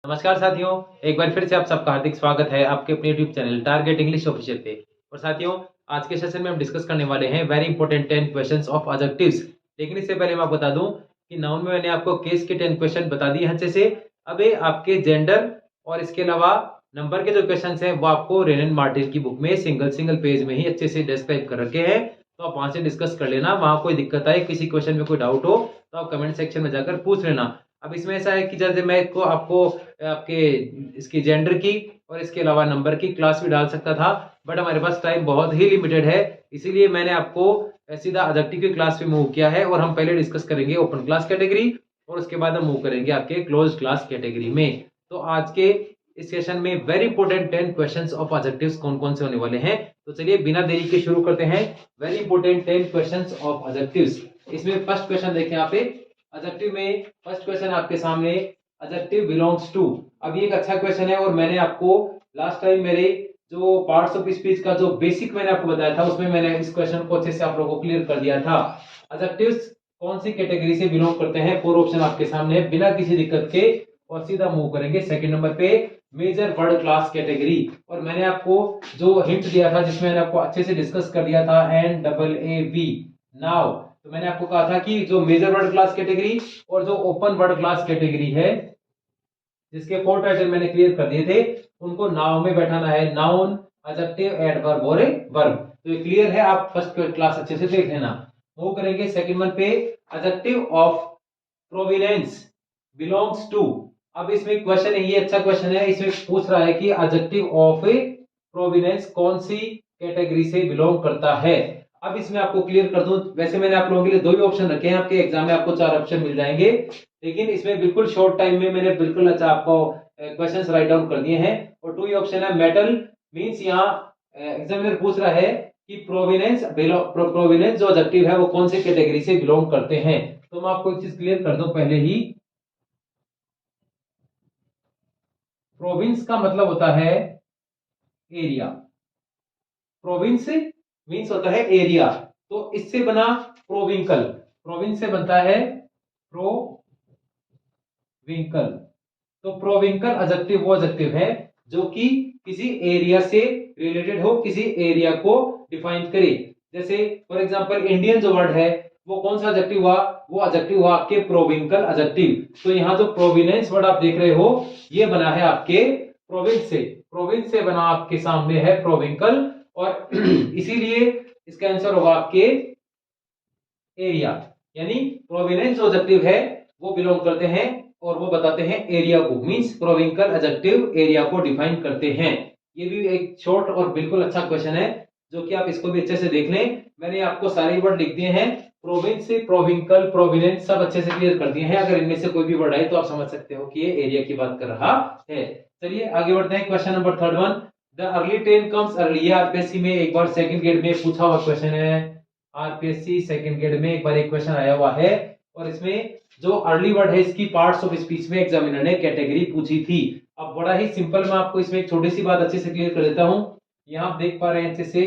नमस्कार साथियों, एक बार फिर से आप सबका हार्दिक स्वागत है आपके अपने YouTube channel target English official पे। और साथियों, आज के सेशन में हम डिस्कस करने वाले हैं very important 10 questions of adjectives. लेकिन इससे पहले मैं आपको बता दूं कि नाउन में मैंने आपको केस के 10 क्वेश्चन बता दिए हैं अच्छे से। अब ये आपके जेंडर और इसके अलावा नंबर के जो क्वेश्चंस हैं वो आपको रेनन मार्टिन की बुक में सिंगल पेज में ही अच्छे से डिस्क्राइब कर रखे हैं, तो आप वहां से डिस्कस कर लेना। वहां कोई दिक्कत आए, किसी क्वेश्चन में कोई डाउट हो तो आप कमेंट सेक्शन में जाकर पूछ लेना। अब इसमें ऐसा है कि जैसे मैं इसको आपको आपके इसकी जेंडर की और इसके अलावा नंबर की क्लास भी डाल सकता था, बट हमारे पास टाइम बहुत ही लिमिटेड है, इसीलिए मैंने आपको सीधा एडजेक्टिव की क्लास पे मूव किया है। और हम पहले डिस्कस करेंगे ओपन क्लास कैटेगरी और उसके बाद हम मूव करेंगे आपके क्लोज क्लास कैटेगरी में। तो आज के इस सेशन में very important 10 questions of adjectives कौन कौन से होने वाले हैं, तो चलिए बिना देरी के शुरू करते हैं। Very important 10 questions of adjectives. इसमें फर्स्ट क्वेश्चन देखें यहाँ पे एडजेक्टिव में। फर्स्ट क्वेश्चन आपके सामने, एडजेक्टिव बिलोंग्स टू। अब ये एक अच्छा क्वेश्चन है और मैंने आपको लास्ट टाइम मेरे जो पार्ट्स ऑफ स्पीच का जो बेसिक मैंने आपको बताया था उसमें मैंने इस क्वेश्चन को अच्छे से आप लोगों को क्लियर कर दिया था। एडजेक्टिव्स कौन सी कैटेगरी से बिलोंग करते हैं, 4 ऑप्शन आपके सामने है बिना किसी दिक्कत के। और सीधा मूव करेंगे सेकंड नंबर पे, मेजर वर्ड क्लास कैटेगरी। और मैंने आपको जो हिंट दिया था जिसमें मैंने आपको अच्छे से डिस्कस कर दिया था, NAAB नाउ। तो मैंने आपको कहा था कि जो मेजर वर्ड क्लास कैटेगरी और जो ओपन वर्ड क्लास कैटेगरी है जिसके 4 टाइटल मैंने क्लियर कर दिए थे, उनको नाउन में बैठाना है। नाउन, एडजेक्टिव, एडवर्ब और वर्ब। तो ये क्लियर है, आप फर्स्ट क्लास अच्छे से देख लेना। मूव करेंगे सेकंड वन पे, adjective of providence belongs to. अब इसमें क्वेश्चन है, ये अच्छा क्वेश्चन है, इसमें पूछ रहा है कि एडजेक्टिव ऑफ प्रोविडेंस कौन सी कैटेगरी से बिलोंग करता है। अब इसमें आपको क्लियर कर दूं, वैसे मैंने आप लोगों के लिए 2 ही ऑप्शन रखे हैं, आपके एग्जाम में आपको 4 ऑप्शन मिल जाएंगे, लेकिन इसमें बिल्कुल शॉर्ट टाइम में मैंने बिल्कुल अच्छा आपको क्वेश्चंस राइट डाउन कर दिए हैं। और 2 ही ऑप्शन है। मेटल मींस यहाँ एग्जामिनर पूछ रहा है कि प्रोविडेंस जो एडजेक्टिव है वो कौन सी कैटेगरी से बिलोंग करते हैं। तो मैं आपको एक चीज क्लियर कर दूं पहले ही, प्रोविंस का मतलब होता है एरिया। प्रोविंस मीन्स होता है एरिया, तो इससे बना प्रोविंकल। प्रोविंस से बनता है प्रोविंकल। तो प्रोविंकल एडजेक्टिव वो एडजेक्टिव है जो कि किसी एरिया से रिलेटेड हो, किसी एरिया को डिफाइन करे। जैसे फॉर एग्जांपल इंडियन जो वर्ड है वो कौन सा एडजेक्टिव हुआ, वो एडजेक्टिव हुआ आपके प्रोविंकल एडजेक्टिव। तो यहाँ जो प्रोविनेंस वर्ड आप देख रहे हो ये बना है आपके प्रोविंस से। प्रोविंस से बना आपके सामने है प्रोविंकल, और इसीलिए इसका आंसर होगा आपके एरिया। यानी प्रोविनेंस जो एडजेक्टिव है वो बिलोंग करते हैं और वो बताते हैं एरिया को, मींस प्रोविंकल एडजेक्टिव एरिया को डिफाइन करते हैं। ये भी एक शॉर्ट और बिल्कुल अच्छा क्वेश्चन है जो कि आप इसको भी अच्छे से देख लें। मैंने आपको सारे वर्ड लिख दिए हैं, प्रोविंस, प्रोविंकल, प्रोविनेंस सब अच्छे से क्लियर कर दिए हैं। अगर इनमें से कोई भी वर्ड आए तो आप समझ सकते हो कि ये एरिया की बात कर रहा है। चलिए आगे बढ़ते हैं। Question number third one, the early train comes early. ये आरपीएससी में एक बार सेकंड ग्रेड में पूछा हुआ क्वेश्चन है। आरपीएससी सेकंड ग्रेड में एक बार एक क्वेश्चन आया हुआ है, और इसमें जो अर्ली वर्ड है इसकी पार्ट्स ऑफ स्पीच में एग्जामिनर ने कैटेगरी पूछी थी। अब बड़ा ही सिंपल, मैं आपको इसमें एक छोटी सी बात अच्छे से क्लियर कर देता हूं। यहाँ आप देख पा रहे हैं अच्छे से,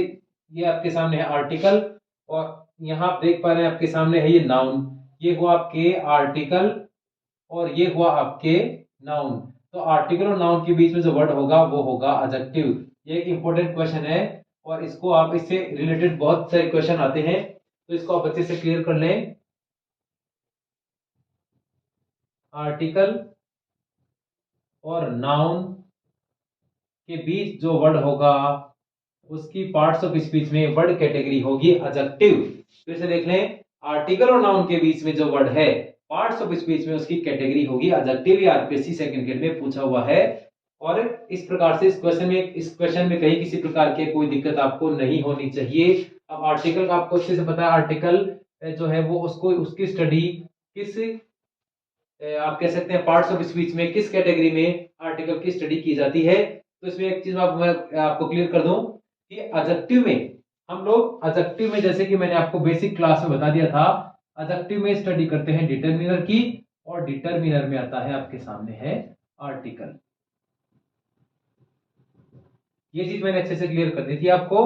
ये आपके सामने है आर्टिकल, और यहाँ आप देख पा रहे हैं आपके सामने है ये नाउन। ये हुआ आपके आर्टिकल और ये हुआ आपके नाउन। तो आर्टिकल और नाउन के बीच में जो वर्ड होगा वो होगा एडजेक्टिव। ये एक इंपॉर्टेंट क्वेश्चन है और इसको आप, इससे रिलेटेड बहुत सारे क्वेश्चन आते हैं, तो इसको आप अच्छे से क्लियर कर लें। आर्टिकल और नाउन के बीच जो वर्ड होगा उसकी पार्ट्स ऑफ स्पीच में वर्ड कैटेगरी होगी एडजेक्टिव। फिर से देख लें, आर्टिकल और नाउन के बीच में जो वर्ड है पार्ट्स ऑफ स्पीच में उसकी कैटेगरी होगी एडजेक्टिव। ये आरपीएससी सेकंड ग्रेड में पूछा हुआ है। और इस प्रकार से इस क्वेश्चन में कहीं किसी प्रकार की कोई दिक्कत आपको नहीं होनी चाहिए। अब आर्टिकल का आपको अच्छे से पता है, आर्टिकल जो है वो उसको उसकी स्टडी किस आप कह सकते हैं पार्ट्स ऑफ स्पीच में किस कैटेगरी में आर्टिकल की स्टडी की जाती है। तो इसमें एक चीज मैं आपको क्लियर कर दूं कि एडजेक्टिव में हम लोग, एडजेक्टिव में जैसे कि मैंने आपको बेसिक क्लास में बता दिया था, एडजेक्टिव में स्टडी करते हैं डिटरमिनर की, और डिटरमिनर में आता है आपके सामने है आर्टिकल। ये चीज मैंने अच्छे से क्लियर कर दी थी आपको।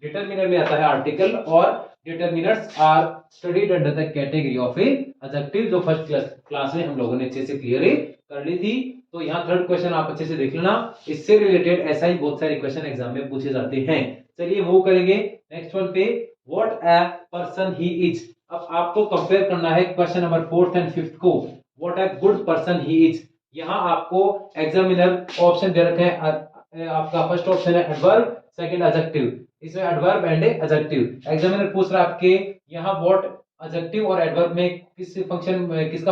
डिटरमिनर में आता है आर्टिकल, और determiners are studied under the category of a adjective, जो फर्स्ट क्लास में हम लोगों ने अच्छे से क्लियर कर ली थी। तो यहाँ थर्ड क्वेश्चन आप अच्छे से देख लेना, इससे रिलेटेड ऐसा ही बहुत सारे क्वेश्चन एग्जाम में पूछे जाते हैं। चलिए मूव करेंगे नेक्स्ट वन पे, what a person he is. अब आपको कंपेयर करना है question number 4th and 5th को, what a good person he is. यहाँ आपको एग्जामिनर ऑप्शन दे रखे हैं, आपका फर्स्ट ऑप्शन है एडवर्ब, सेकंड एडजेक्टिव, इसमें एडवर्ब एंड एडजेक्टिव। एग्जामिनर पूछ रहा है आपके यहाँ व्हाट एडजेक्टिव और एडवर्ब में किसका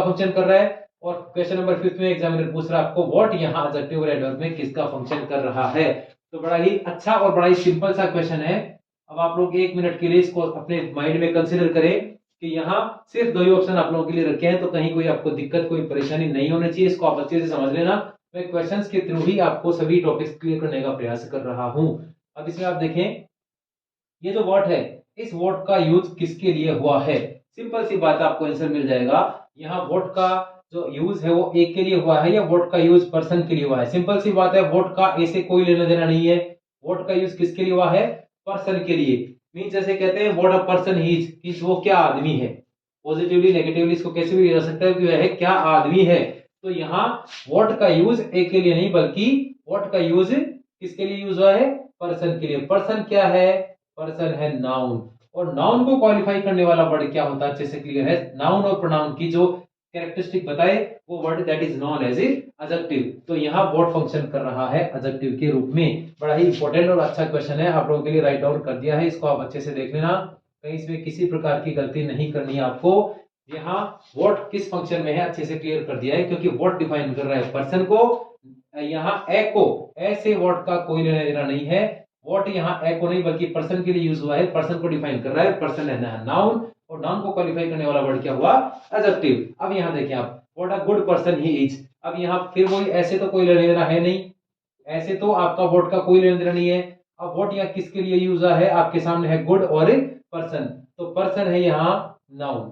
फंक्शन कर रहा है, और क्वेश्चन नंबर 5th में एग्जामिनर पूछ रहा है आपको व्हाट यहाँ एडजेक्टिव और एडवर्ब में किसका फंक्शन कर रहा है। तो बड़ा ही अच्छा और बड़ा ही सिंपल सा क्वेश्चन है। अब आप लोग 1 मिनट के लिए इसको अपने माइंड में कंसीडर करें कि यहाँ सिर्फ 2 ही ऑप्शन आप लोगों के लिए रखे हैं, तो कहीं कोई आपको दिक्कत कोई परेशानी नहीं होनी चाहिए, इसको आप अच्छे से समझ लेना। मैं क्वेश्चंस के थ्रू ही आपको सभी टॉपिक्स क्लियर करने का प्रयास कर रहा हूं। अब इसमें आप देखें, ये जो व्हाट है, इस व्हाट का यूज किसके लिए हुआ है, सिंपल सी बात आपको आंसर मिल जाएगा। यहाँ व्हाट का जो यूज है वो एक के लिए हुआ है या व्हाट का यूज पर्सन के लिए हुआ है, सिंपल सी बात है, व्हाट का ए से कोई लेना देना नहीं है। व्हाट का यूज किसके लिए हुआ है, पर्सन के लिए। मीन जैसे कहते हैं what a person he is, कि वो क्या आदमी है, पॉजिटिवली नेगेटिवली इसको कैसे भी लिया जा सकता है कि वह क्या आदमी है। तो यहाँ व्हाट का यूज एक के लिए नहीं बल्कि व्हाट का यूज किसके लिए यूज हुआ है, पर्सन के लिए। पर्सन क्या है, पर्सन है नाउन, और नाउन को क्वालिफाई करने वाला वर्ड क्या होता है अच्छे से क्लियर है, नाउन और प्रोनाउन की जो कैरेक्टरिस्टिक बताए वो word that is known as adjective. तो यहाँ व्हाट फंक्शन कर रहा है एडजेक्टिव के रूप में। बड़ा ही इंपॉर्टेंट और अच्छा क्वेश्चन है, आप लोगों के लिए राइट डाउन कर दिया है, इसको आप अच्छे से देख लेना, कहीं इसमें किसी प्रकार की गलती नहीं करनी है आपको। यहाँ व्हाट किस फंक्शन में है अच्छे से क्लियर कर दिया है, क्योंकि व्हाट डिफाइन कर रहा है पर्सन को, यहाँ ए को, ए से व्हाट का कोई लेना देना नहीं है। व्हाट यहाँ ए को नहीं बल्कि पर्सन के लिए यूज हुआ है, पर्सन को डिफाइन कर रहा है, पर्सन है नाउन, और नाउन को क्वालिफाई करने वाला वर्ड क्या हुआ, एडजेक्टिव। अब यहाँ देखिए आप, what a good person he is. अब यहाँ फिर वही, ऐसे तो कोई लेना देना है नहीं, ऐसे तो आपका व्हाट का कोई लेना देना नहीं है। अब व्हाट यहाँ किसके लिए यूज हुआ है, आपके सामने है गुड और पर्सन, तो पर्सन है यहाँ नाउन,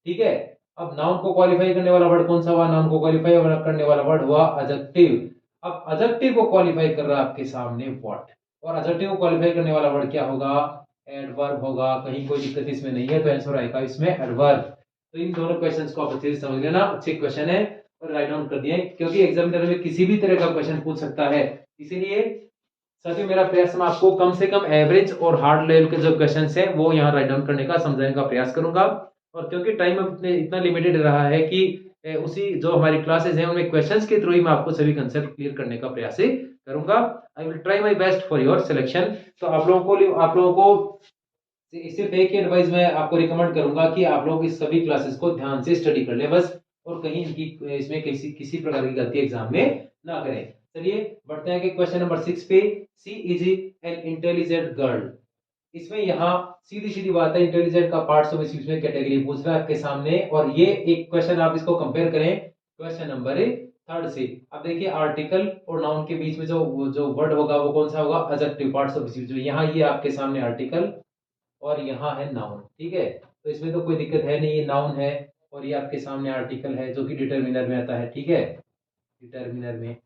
ठीक है। अब नाउन को क्वालिफाई करने वाला वर्ड कौन सा हुआ, नाउन को क्वालिफाई करने वाला वर्ड हुआ एडजेक्टिव। अब एडजेक्टिव को क्वालिफाई कर रहा है आपके सामने व्हाट, और एडजेक्टिव को क्वालिफाई करने वाला वर्ड क्या होगा, एडवर्ब होगा। कहीं कोई दिक्कत इसमें नहीं है, तो आंसर आएगा इसमें एडवर्ब। तो इन दोनों क्वेश्चंस को आप अच्छे से समझ लेना, अच्छे क्वेश्चन है और राइट डाउन कर दिए, क्योंकि एग्जामिनर में किसी भी तरह का क्वेश्चन पूछ सकता है। इसीलिए साथियों मेरा प्रयास मैं आपको कम से कम एवरेज और हार्ड लेवल के जो क्वेश्चन है वो यहाँ राइट डाउन करने का, समझाने का प्रयास करूंगा। और क्योंकि टाइम इतना लिमिटेड रहा है कि उसी जो हमारी क्लासेस हैं उनमें क्वेश्चंस के थ्रू ही मैं आपको सभी कंसेप्ट क्लियर करने का प्रयास करूंगा। I will try my best for your selection. तो आप लोगों को सिर्फ एक ही एडवाइस मैं आपको रिकमेंड करूंगा कि आप लोग इस सभी क्लासेस को ध्यान से स्टडी कर ले बस, और कहीं इनकी इसमें किसी प्रकार की गलती एग्जाम में ना करें। चलिए बढ़ते हैं कि क्वेश्चन नंबर 6 पे, सी इज एन इंटेलिजेंट गर्ल। इसमें यहाँ सीधी सीधी बात है, इंटेलिजेंट का पार्ट्स ऑफ स्पीच में कैटेगरी पूछ रहा है आपके सामने, और ये एक क्वेश्चन आप इसको कंपेयर करें क्वेश्चन नंबर 3 से। अब देखिए आर्टिकल और नाउन के बीच में जो वर्ड होगा वो कौन सा होगा, एडजेक्टिव पार्ट्स ऑफ स्पीच में। यहाँ ये आपके सामने आर्टिकल और यहाँ है नाउन, ठीक है। तो इसमें तो कोई दिक्कत है नहीं, ये नाउन है और ये आपके सामने आर्टिकल है जो कि डिटरमिनर में आता है, ठीक है, डिटरमिनर में।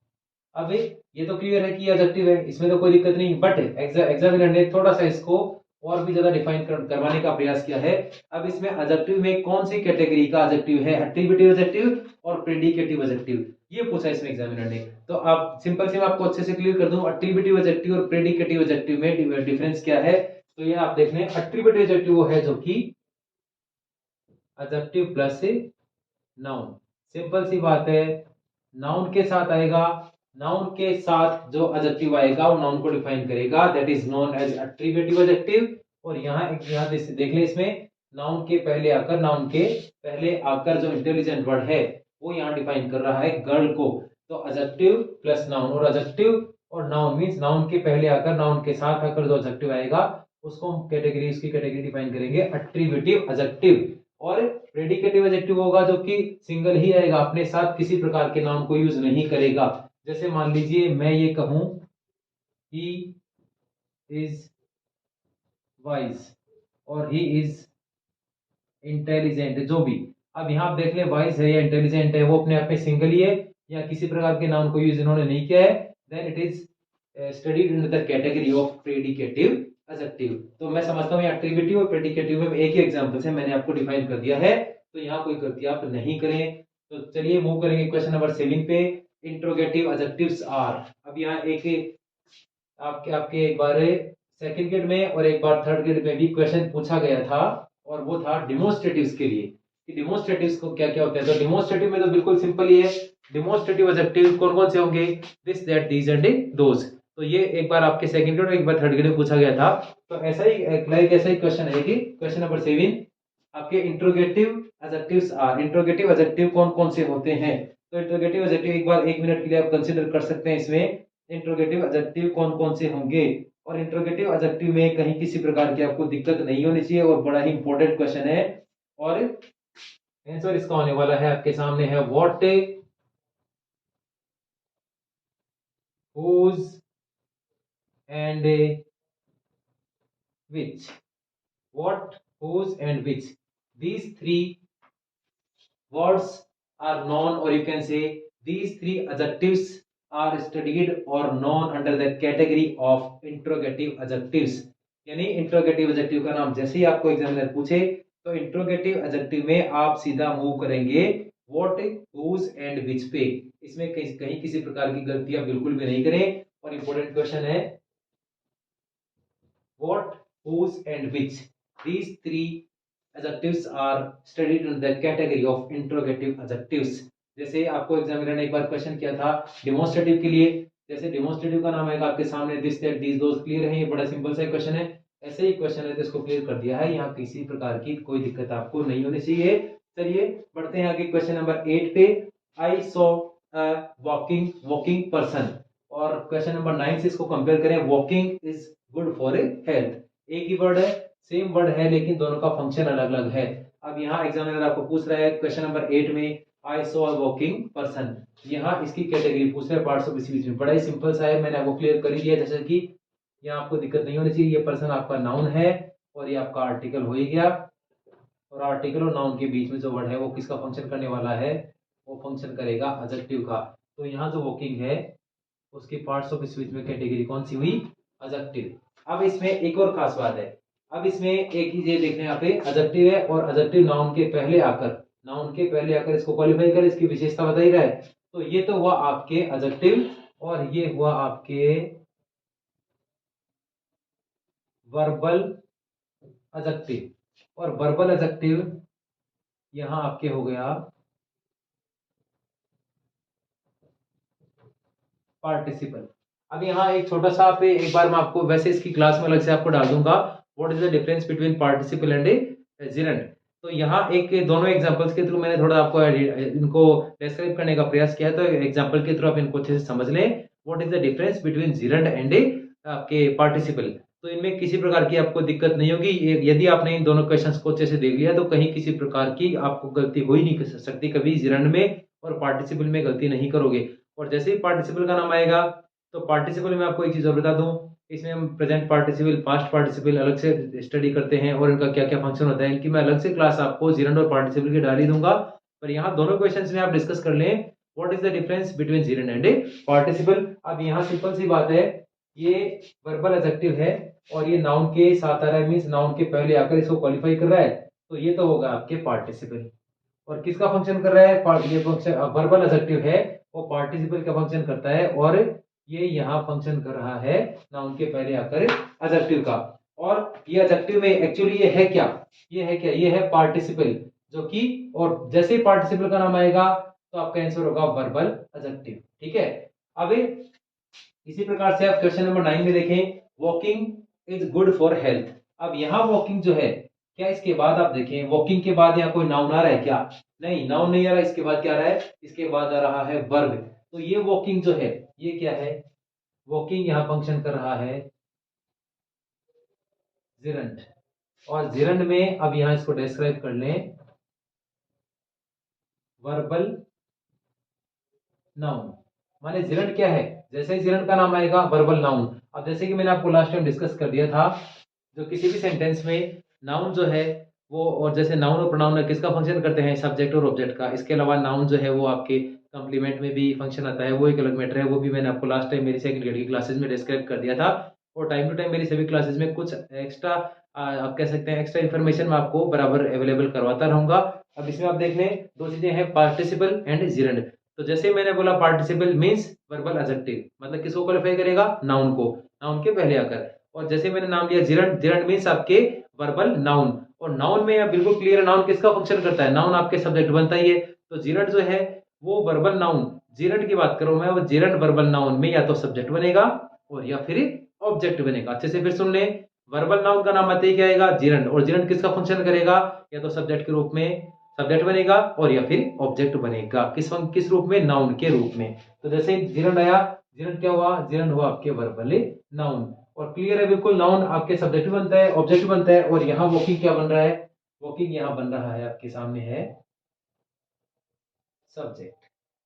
अब ये तो क्लियर है कि एडजेक्टिव है, इसमें तो कोई दिक्कत नहीं, बट एग्जामिनर ने थोड़ा सा इसको और भी ज्यादा डिफाइन करवाने का प्रयास किया है। अब इसमें एडजेक्टिव में कौन सी कैटेगरी का एडजेक्टिव है, एट्रिब्यूटिव एडजेक्टिव और प्रेडिकेटिव एडजेक्टिव, ये पूछा इसमें एग्जामिनर ने। तो आप सिंपल से मैं आपको अच्छे से क्लियर कर दूं, एट्रिब्यूटिव एडजेक्टिव और प्रेडिकेटिव एडजेक्टिव में डिफरेंस क्या है। तो ये आप देख लें, एट्रिब्यूटिव एडजेक्टिव वो है जो कि एडजेक्टिव प्लस नाउन, सिंपल सी बात है, नाउन के साथ आएगा, नाउन के साथ जो एडजेक्टिव आएगा वो नाउन को डिफाइन करेगा, that is known as attributive adjective. और यहाँ देख लें, इसमें नाउन के पहले आकर जो इंटेलिजेंट वर्ड है वो यहाँ डिफाइन कर रहा है गर्ल को। तो एडजेक्टिव प्लस नाउन, और एडजेक्टिव और नाउन मींस नाउन के पहले आकर, नाउन के साथ आकर जो एडजेक्टिव आएगा उसको हम उसकी कैटेगरी डिफाइन करेंगे एट्रिब्यूटिव एडजेक्टिव। और प्रेडिकेटिव एडजेक्टिव होगा जो कि सिंगल ही आएगा, अपने साथ किसी प्रकार के नाउन को यूज नहीं करेगा। जैसे मान लीजिए मैं ये कहूं ही इज वाइज और ही इज इंटेलिजेंट, जो भी। अब यहाँ आप देख लें, वाइज है या इंटेलिजेंट है वो अपने आप में सिंगल ही है या किसी प्रकार के नाउन को यूज इन्होंने नहीं किया है, then it is studied in the category of predicative adjective. तो मैं समझता हूँ एट्रिब्यूटिव और प्रेडिकेटिव में एक ही एग्जांपल से मैंने आपको डिफाइन कर दिया है, तो यहाँ कोई गलती आप नहीं करें। तो चलिए मूव करेंगे क्वेश्चन नंबर 7 पे, इंट्रोगेटिव एडजेक्टिव्स आर। अब यहाँ एक आपके आपके एक बार सेकंड ग्रेड में और एक बार थर्ड ग्रेड में भी क्वेश्चन पूछा गया था, और वो था डिमोन्स्ट्रेटिव्स के लिए कि डिमोन्स्ट्रेटिव्स को क्या क्या होता है। तो डिमोन्स्ट्रेटिव में तो बिल्कुल सिंपल ही है, डिमोन्स्ट्रेटिव एडजेक्टिव कौन कौन से होंगे, this that these and those. तो ये एक बार आपके सेकंड ग्रेड और एक बार थर्ड ग्रेड में पूछा गया था। तो ऐसा ही ऐसा ही क्वेश्चन है कि क्वेश्चन नंबर 7 आपके interrogative adjectives are, interrogative adjective कौन कौन से होते हैं। तो इंट्रोगेटिव एडजेक्टिव एक बार 1 मिनट के लिए आप कंसीडर कर सकते हैं इसमें, इंट्रोगेटिव एडजेक्टिव कौन कौन से होंगे। और इंट्रोगेटिव एडजेक्टिव में कहीं किसी प्रकार की आपको दिक्कत नहीं होनी चाहिए, और बड़ा ही इंपॉर्टेंट क्वेश्चन है, और आंसर इसका होने वाला है आपके सामने है what, whose and which। what, whose and which, these three words are known, or you can say these three adjectives are studied or known under the category of interrogative adjectives। यानी interrogative adjective का नाम जैसे ही आपको examiner पूछे तो interrogative adjective में आप सीधा मूव करेंगे व्हाट, whose एंड which पे। इसमें कहीं किसी प्रकार की गलतियां बिल्कुल भी नहीं करें। और इंपॉर्टेंट क्वेश्चन है what, whose and which, these three adjectives are studied in the category of interrogative adjectives। जैसे आपको एग्जामिनर ने एक बार क्वेश्चन किया था डिमोन्स्ट्रेटिव के लिए, जैसे डिमोन्स्ट्रेटिव का नाम आएगा आपके सामने this that these those, clear है, ये बड़ा सिंपल सा क्वेश्चन है। ऐसे ही क्वेश्चन है तो इसको क्लियर कर दिया है, यहाँ किसी प्रकार की कोई दिक्कत आपको नहीं होनी चाहिए। चलिए बढ़ते हैं आगे क्वेश्चन नंबर 8 पे। I saw walking walking person, और क्वेश्चन नंबर 9 से इसको कंपेयर करें, walking is good for health. एक ही वर्ड है, सेम वर्ड है, लेकिन दोनों का फंक्शन अलग अलग है। अब यहाँ एग्जामिनर आपको पूछ रहा है क्वेश्चन नंबर 8 में I saw a walking person, यहाँ इसकी कैटेगरी पूछ रहा है पार्ट्स ऑफ स्पीच में। बड़ा ही सिंपल सा है, मैंने आपको क्लियर कर ही दिया, जैसे कि यहाँ आपको दिक्कत नहीं होनी चाहिए। ये पर्सन आपका नाउन है और ये आपका आर्टिकल हो ही गया, और आर्टिकल और नाउन के बीच में जो वर्ड है वो किसका फंक्शन करने वाला है, वो फंक्शन करेगा एडजेक्टिव का। तो यहाँ जो वॉकिंग है उसकी पार्ट्स ऑफ स्पीच में कैटेगरी कौन सी हुई, एडजेक्टिव। अब इसमें एक और खास बात है, अब इसमें एक ही ये देखने यहाँ पे एडजेक्टिव है, और एडजेक्टिव नाउन के पहले आकर इसको क्वालिफाई कर इसकी विशेषता बता ही रहा है। तो ये तो हुआ आपके एडजेक्टिव, और ये हुआ आपके वर्बल एडजेक्टिव, और वर्बल एडजेक्टिव यहां आपके हो गया पार्टिसिपल। अब यहाँ एक छोटा सा पे एक बार मैं आपको, वैसे इसकी क्लास में अलग से आपको डाल दूंगा, what is the difference between participle and Geraint. तो यहाँ एक दोनों एग्जांपल्स के थ्रू मैंने थोड़ा आपको इनको डिस्क्राइब करने का प्रयास किया, तो एग्जांपल के थ्रू आप इनको अच्छे से समझ लें। What is the difference between Geraint and आपके पार्टिसिपल। तो इनमें किसी प्रकार की आपको दिक्कत नहीं होगी, यदि आपने इन दोनों क्वेश्चंस को अच्छे से देख लिया तो कहीं किसी प्रकार की आपको गलती हो ही नहीं कर सकती, कभी जेरेंट में और पार्टिसिपल में गलती नहीं करोगे। और जैसे ही पार्टिसिपल का नाम आएगा, तो पार्टिसिपल में आपको एक चीज और बता दूं, इसमें हम प्रेजेंट पार्टिसिपल पास्ट पार्टिसिपल अलग से स्टडी करते हैं, और इनका क्या क्या फंक्शन होता है, इनकी मैं अलग से क्लास आपको जेरेंट और पार्टिसिपल की डाल ही दूंगा। पर यहाँ दोनों क्वेश्चंस में आप डिस्कस कर लें what is the difference between Geraint and participle. अब यहाँ सिंपल सी बात है, ये वर्बल एडजेक्टिव है और ये नाउन के साथ आ रहा है, मींस नाउन के पहले आकर इसको क्वालिफाई कर रहा है, तो ये तो होगा आपके पार्टिसिपल। और किसका फंक्शन कर रहा है, ये फंक्शन वर्बल एडजेक्टिव है, वो पार्टिसिपल का फंक्शन करता है, और ये यहाँ फंक्शन कर रहा है नाउन के पहले आकर एडजेक्टिव का। और ये एडजेक्टिव में एक्चुअली ये है क्या, ये है पार्टिसिपल, जो कि, और जैसे ही पार्टिसिपल का नाम आएगा तो आपका आंसर होगा वर्बल एडजेक्टिव। ठीक है। अब इसी प्रकार से आप क्वेश्चन नंबर 9 में देखें, walking is good for health. अब यहाँ वॉकिंग जो है, क्या इसके बाद आप देखें वॉकिंग के बाद यहाँ कोई नाउन आ रहा है क्या, नहीं, नाउन नहीं आ रहा है। इसके बाद क्या आ रहा है, इसके बाद आ रहा है वर्ब। तो ये वॉकिंग जो है, ये क्या है, वॉकिंग यहाँ फंक्शन कर रहा है जेरेंट, और जेरेंट में अब यहाँ इसको डिस्क्राइब कर लें वर्बल नाउन। माने जेरेंट क्या है, जैसे ही जेरेंट का नाम आएगा वर्बल नाउन। अब जैसे कि मैंने आपको लास्ट टाइम डिस्कस कर दिया था, जो किसी भी सेंटेंस में नाउन जो है वो, और जैसे नाउन और प्रोनाउन किसका फंक्शन करते हैं, सब्जेक्ट और ऑब्जेक्ट का। इसके अलावा नाउन जो है वो आपके कंप्लीमेंट में भी फंक्शन आता है, वो एक अलग मैटर है, वो भी मैंने आपको लास्ट टाइम मेरी सेकंड ग्रेड की क्लासेस में डिस्क्राइब कर दिया था। और टाइम टू टाइम मेरी सभी क्लासेस में कुछ एक्स्ट्रा आप कह सकते हैं एक्स्ट्रा इन्फॉर्मेशन मैं आपको बराबर अवेलेबल करवाता रहूंगा। अब इसमें आप देख लें, दो चीजें हैं, पार्टिसिपल एंड जेरेंट। तो जैसे मैंने बोला पार्टिसिपल मीन्स वर्बल एडजेक्टिव, मतलब किसको क्वालिफाई करेगा, नाउन को, नाउन के पहले आकर। और जैसे मैंने नाम लिया जिरंड, जिरंड मीन्स आपके वर्बल नाउन, और नाउन में आप बिल्कुल क्लियर है नाउन किसका फंक्शन करता है, नाउन आपके सब्जेक्ट बनता ही है। तो जिरंड जो है वो वर्बल नाउन, जिरंड की बात करूं मैं, वो जिरंड वर्बल नाउन में या तो सब्जेक्ट बनेगा और या फिर ऑब्जेक्ट बनेगा। अच्छे से फिर सुन ले, वर्बल नाउन का नाम आते ही क्या आएगा, जिरंड, और जिरंड किसका फंक्शन करेगा, या तो सब्जेक्ट के रूप में सब्जेक्ट बनेगा और या फिर ऑब्जेक्ट बनेगा, किस रूप में, नाउन के रूप में। तो जैसे जिरंड आया, जिरंड क्या हुआ, जिरंड हुआ आपके वर्बल नाउन। और क्लियर है बिल्कुल, नाउन आपके सब्जेक्ट बनता है, ऑब्जेक्ट बनता है, और यहाँ वॉकिंग क्या बन रहा है, वॉकिंग यहाँ बन रहा है आपके सामने है सब्जेक्ट।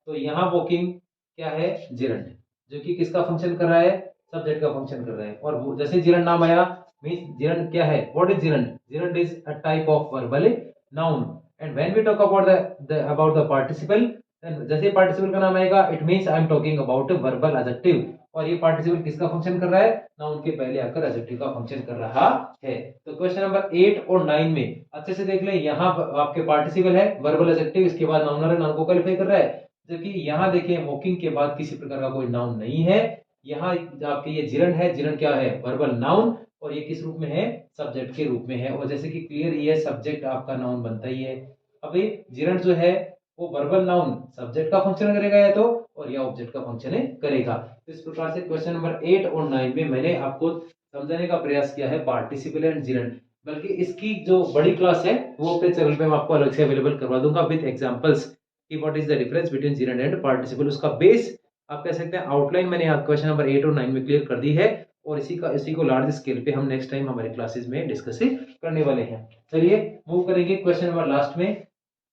तो यहाँ वॉकिंग क्या है, जिरंड, जो कि किसका फंक्शन कर रहा है, सब्जेक्ट का फंक्शन कर रहा है। और जैसे जिरंड नाम आया मींस जिरंड क्या है, what is gerund, gerund is a type of verbal noun. And when we talk about the participle, जैसे पार्टिसिपल का नाम आएगा it means I am talking about verbal adjective. और ये पार्टिसिपल किसका फंक्शन कर रहा है, नाउन के पहले आकर एडजेक्टिव का फंक्शन कर रहा है। तो क्वेश्चन नंबर 8 और 9 में अच्छे से देख ले, यहाँ आपके पार्टिसिपल है, वर्बल एडजेक्टिव, इसके बाद नाउन है, नाउन को क्वालिफाई कर रहा है। जबकि यहाँ देखिए वॉकिंग के बाद किसी प्रकार का कोई नाउन नहीं है। यहाँ आपके ये जिरंड है, जिरंड क्या है, वर्बल नाउन, और ये किस रूप में है, सब्जेक्ट के रूप में है। और जैसे कि क्लियर ही है, सब्जेक्ट आपका नाउन बनता ही है। अभी जिरंड जो है वो वर्बल नाउन सब्जेक्ट का फंक्शन करेगा या तो, और या ऑब्जेक्ट का फंक्शन करेगा। तो इस प्रकार से क्वेश्चन नंबर 8 और 9 में मैंने आपको समझाने का प्रयास किया है पार्टिसिपल एंड जिरंड। बल्कि इसकी जो बड़ी क्लास है वो अपने चैनल पे मैं आपको अलग से अवेलेबल करवा दूंगा विद एग्जांपल्स कि what is the difference between gerund and participle. उसका बेस आप कह सकते हैं आउटलाइन मैंने यहाँ क्वेश्चन नंबर 8 और 9 में क्लियर कर दी है, और इसी को लार्ज स्केल पे हम नेक्स्ट टाइम हमारे क्लासेस में डिस्कस करने वाले हैं। चलिए मूव करेंगे क्वेश्चन नंबर लास्ट में,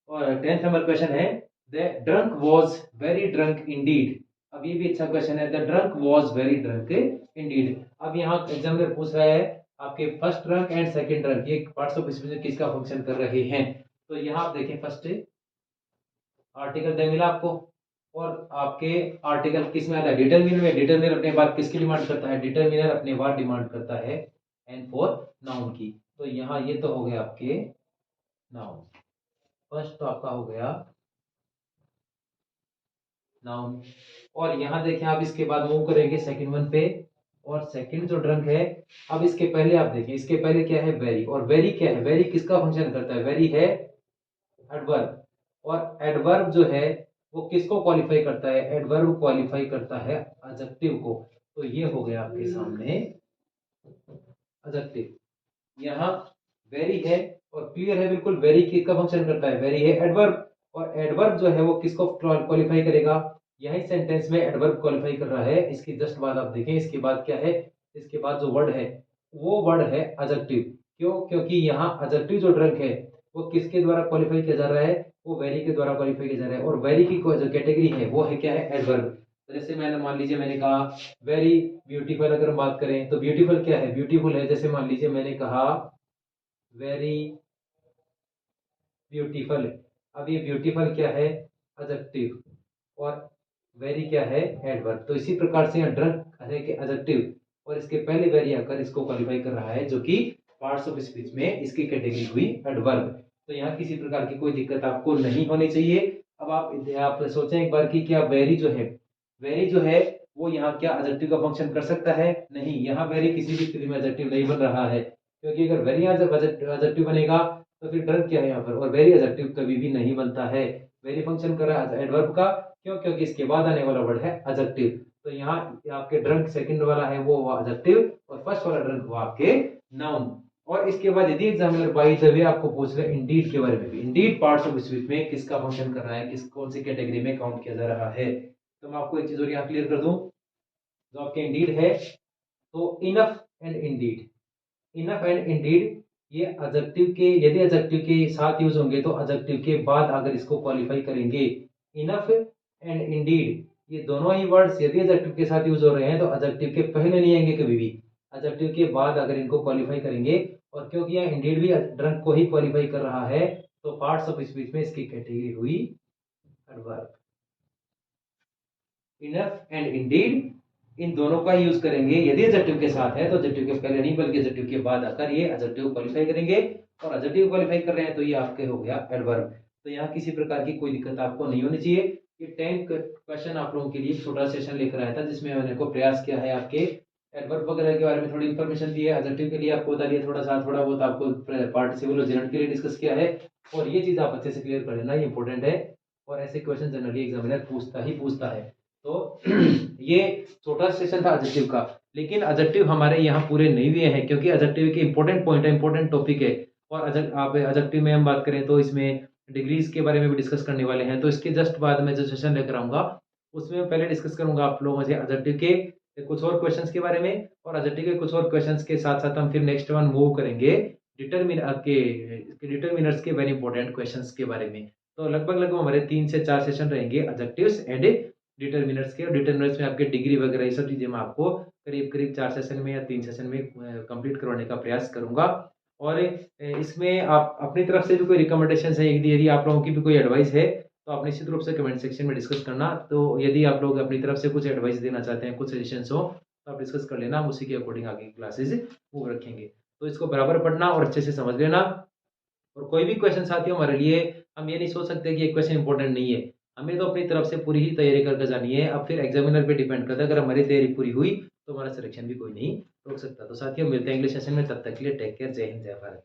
और 10th नंबर क्वेश्चन है, the drunk was very drunk Indeed. अब ये भी अच्छा क्वेश्चन है, the drunk was very drunk Indeed. अब यहाँ एग्जामिनर पूछ रहा है आपके first drunk and second drunk ये पार्ट्स ऑफ स्पीच किसका फंक्शन कर रहे हैं। तो यहाँ आप देखें, फर्स्ट आर्टिकल दे मिला आपको, और आपके आर्टिकल किस में आता है, डिटरमिनर में। डिटरमिनर अपने बाद किसकी डिमांड करता है, डिटरमिनर अपने बाद डिमांड करता है एंड फॉर नाउन की। तो यहाँ ये तो हो गया आपके नाउन, फर्स्ट तो आपका हो गया नाउन। और यहाँ देखें आप इसके बाद मूव करेंगे सेकंड वन पे, और सेकंड जो ड्रंक है, अब इसके पहले आप देखें, इसके पहले क्या है, वेरी। और वेरी क्या है, वेरी किसका फंक्शन करता है, वेरी है एडवर्ब। और एडवर्ब जो है वो किसको क्वालिफाई करता है, एडवर्ब क्वालिफाई करता है एडजेक्टिव को। तो ये हो गया आपके सामने एडजेक्टिव। यहाँ वेरी है, और क्लियर है बिल्कुल, वेरी किसका फंक्शन करता है, वेरी है एडवर्ब। और एडवर्ब जो है वो किसको क्वालिफाई करेगा, यही सेंटेंस में एडवर्ब क्वालिफाई कर रहा है। इसकी जस्ट बाद आप देखें, इसके बाद क्या है, इसके बाद जो वर्ड है वो वर्ड है एडजेक्टिव। क्यों, क्योंकि यहाँ एडजेक्टिव जो ड्रंक है वो किसके द्वारा क्वालिफाई किया जा रहा है, वो वेरी के द्वारा क्वालिफाई किया जा रहा है। और वेरी की जो कैटेगरी है वो है क्या है, एडवर्ब। जैसे मैंने मान लीजिए मैंने कहा वेरी ब्यूटीफुल, अगर हम बात करें तो ब्यूटीफुल क्या है, ब्यूटीफुल है। जैसे मान लीजिए मैंने कहा वेरी ब्यूटीफुल, अब ये ब्यूटीफुल क्या है, एडजेक्टिव, और वेरी क्या है, एडवर्ब। तो इसी प्रकार से ड्रंक है कि एडजेक्टिव, और इसके पहले वेरी आकर इसको क्वालिफाई कर रहा है, जो कि पार्ट्स ऑफ स्पीच में इसकी कैटेगरी हुई एडवर्ब। तो यहाँ किसी प्रकार की कोई दिक्कत आपको नहीं होनी चाहिए। अब आप सोचें एक बार कि क्या वेरी जो है, वेरी जो है वो यहाँ क्या एडजेक्टिव का फंक्शन कर सकता है, नहीं, यहाँ वेरी किसी भी स्थिति में एडजेक्टिव नहीं बन रहा है। क्योंकि अगर वेरी एडजेक्टिव बनेगा तो फिर ड्रंक क्या है यहाँ पर, और वेरी एडजेक्टिव कभी भी नहीं बनता है। वेरी फंक्शन कर रहा है एडवर्ब का, क्यों, क्योंकि इसके बाद आने वाला वर्ड है एडजेक्टिव। तो यहाँ आपके ड्रंक सेकंड वाला है वो एडजेक्टिव, और फर्स्ट वाला ड्रंक वो आपके नाउन। और इसके बाद यदि एग्जामिनर बाय द वे आपको पूछ रहे इंडीड के बारे में भी, इंडीड पार्ट्स ऑफ स्पीच में किसका फंक्शन कर रहा है, किस कौन सी कैटेगरी में काउंट किया जा रहा है, तो मैं आपको एक चीज और यहाँ क्लियर कर दूं, जो आपके इंडीड है, तो enough and Indeed, enough and Indeed ये एडजेक्टिव के, यदि एडजेक्टिव के साथ यूज होंगे तो एडजेक्टिव के बाद अगर इसको क्वालिफाई करेंगे, इनफ एंड इंडीड ये दोनों ही वर्ड्स यदि एडजेक्टिव के साथ यूज हो रहे हैं तो एडजेक्टिव के पहले नहीं आएंगे कभी भी, एडजेक्टिव के बाद अगर इनको क्वालिफाई करेंगे। और क्योंकि यह इंडीड भी ड्रंक को ही क्वालिफाई कर रहा है, तो पार्ट्स ऑफ स्पीच में इसकी कैटेगरी हुई एडवर्ब। इनफ एंड इंडीड इन दोनों का यूज करेंगे, यदि एडजेक्टिव के साथ है तो एडजेक्टिव के पहले नहीं बल्कि एडजेक्टिव के बाद आकर ये एडजेक्टिव क्वालिफाई करेंगे, और एडजेक्टिव क्वालिफाई कर रहे हैं तो ये आपके हो गया एडवर्ब। तो यहाँ किसी प्रकार की कोई दिक्कत आपको नहीं होनी चाहिए। ये 10 क्वेश्चन आप लोगों के लिए छोटा सेशन लेकर आया था, जिसमें मैंने को प्रयास किया है आपके एडवर्ब वगैरह के बारे में थोड़ी इन्फॉर्मेशन दी है, एडजेक्टिव के लिए आपको बता दिया थोड़ा बहुत आपको पार्टिसिपल और जेनेरेट के लिए डिस्कस किया है। और ये चीज़ आप अच्छे से क्लियर कर लेना, ये इंपॉर्टेंट है और ऐसे क्वेश्चन जनरली एग्जामिनर पूछता है। तो ये छोटा सेशन था एडजेक्टिव का, लेकिन एडजेक्टिव हमारे यहाँ पूरे नहीं हुए हैं क्योंकि एडजेक्टिव के इंपॉर्टेंट पॉइंट है, इंपॉर्टेंट टॉपिक है। और आप एडजेक्टिव में हम बात करें तो इसमें डिग्रीज के बारे में भी डिस्कस करने वाले हैं, तो इसके जस्ट बाद मैं जो सेशन लेकर आऊंगा उसमें मैं पहले डिस्कस करूंगा आप लोगों से एडजेक्टिव के कुछ और क्वेश्चंस के बारे में, और एडजेक्टिव के कुछ और क्वेश्चंस के साथ साथ हम फिर नेक्स्ट वन मूव करेंगे डिटरमिनर्स के वेरी इंपॉर्टेंट क्वेश्चंस के बारे में। तो लगभग हमारे 3 से 4 सेशन रहेंगे एडजेक्टिव्स एंड डिटरमिनर्स के, और डिटरमिनर्स में आपके डिग्री वगैरह ये सब चीजें मैं आपको करीब करीब 4 सेशन में या 3 सेशन में कंप्लीट करवाने का प्रयास करूंगा। और इसमें आप अपनी तरफ से भी कोई रिकमेंडेशन है, यदि आप लोगों की भी कोई एडवाइस है तो आप निश्चित रूप से कमेंट सेक्शन में डिस्कस करना। तो यदि आप लोग अपनी तरफ से कुछ एडवाइस देना चाहते हैं, कुछ सजेशंस हो, तो आप डिस्कस कर लेना, हम उसी के अकॉर्डिंग आगे की क्लासेज मूव रखेंगे। तो इसको बराबर पढ़ना और अच्छे से समझ लेना। और कोई भी क्वेश्चन साथियों हमारे लिए, हम ये नहीं सोच सकते कि ये क्वेश्चन इंपॉर्टेंट नहीं है, हमें तो अपनी तरफ से पूरी ही तैयारी करके जानी है। अब फिर एग्जामिनर पे डिपेंड करता है, अगर हमारी तैयारी पूरी हुई तो हमारा सिलेक्शन भी कोई नहीं रोक सकता। तो साथियों मिलते हैं अगले सेशन में, तब तक के लिए टेक केयर, जय हिंद जय भारत।